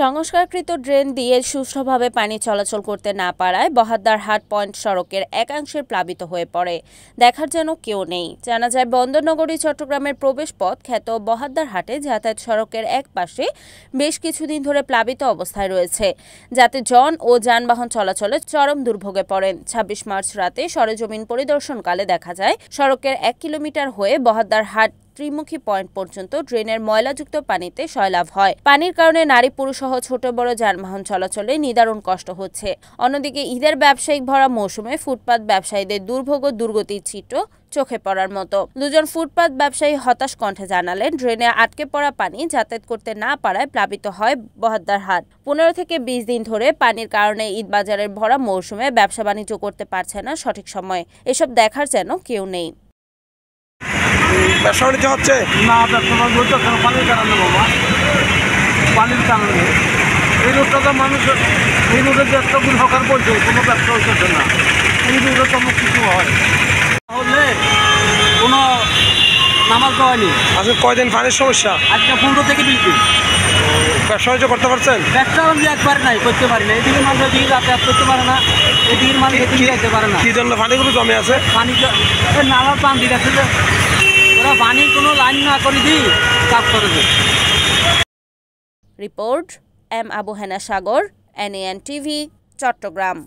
সংস্কারকৃত drain দিয়ে সুষ্ঠুভাবে পানি চলাচল করতে না পারায় বহদ্দারহাট পয়েন্ট সড়কের একাংশের প্লাবিত হয়ে পড়ে। দেখার যেন কেউ নেই। জানা যায়, বন্দরনগরী চট্টগ্রামের প্রবেশপথ খ্যাত বহদ্দারহাটে যাতায়াত সড়কের এক পাশে বেশ কিছুদিন ধরে প্লাবিত অবস্থায় রয়েছে, যাতে জন ও যানবাহন চলাচলে চরম দুর্ভোগে পড়েন। ২৬ মার্চ রাতে সরেজমিন পরিদর্শনকালে দেখা যায়, সড়কের ১ কিলোমিটার হয়ে বহদ্দারহাট ত্রিমুখী পয়েন্ট পর্যন্ত ড্রেনের ময়লাযুক্ত পানিতে সয়লাভ হয়। পানির কারণে নারী পুরুষ সহ ছোট বড় যানবাহন চলাচলে নিদারুণ কষ্ট হচ্ছে। অন্যদিকে ঈদের ব্যবসায়িক ভরা মৌসুমে ফুটপাত ব্যবসায়ীদের দুর্ভোগ ও দুর্গতির চিত্র চোখে পড়ার মতো। দুজন ফুটপাত ব্যবসায়ী হতাশ কণ্ঠে জানালেন, ড্রেনে আটকে পড়া পানি যাতায়াত করতে না পারায় প্লাবিত হয় বহদ্দারহাট। ১৫ থেকে ২০ দিন ধরে পানির কারণে ঈদ বাজারের ভরা মৌসুমে ব্যবসা বাণিজ্য করতে পারছে না সঠিক সময়ে। এসব দেখার যেন কেউ নেই। ব্যবসা বাণিজ্য হচ্ছে না, ব্যবসা বাণিজ্য হচ্ছে কেন? পানির কারণে বাবা, পানির কারণে এই রোডটা মানুষ, এই রোডে যে একটা সরকার বলছে কোনো ব্যবসা হচ্ছে না, এই রোডে তো কিছু হয় তাহলে কোনো নামাজ হয়নি। আজকে কয়দিন পানির সমস্যা? আজকে 15 থেকে 20 দিন। ব্যবসা বাণিজ্য করতে পারছেন? ব্যবসা বাণিজ্য একবার নাই, করতে পারি না। এদিকে মানুষ এদিকে যাতায়াত করতে পারে না, এদিকে মানুষ এদিকে যেতে পারে না। কি জন্য পানিগুলো জমে আছে? পানি নালার পান দিয়ে গেছে, ওরা পানির কোনো লাইন না করে দিই কাজ করে দেয়। রিপোর্ট এম আবু হেনা সাগর, NAN TV, চট্টগ্রাম।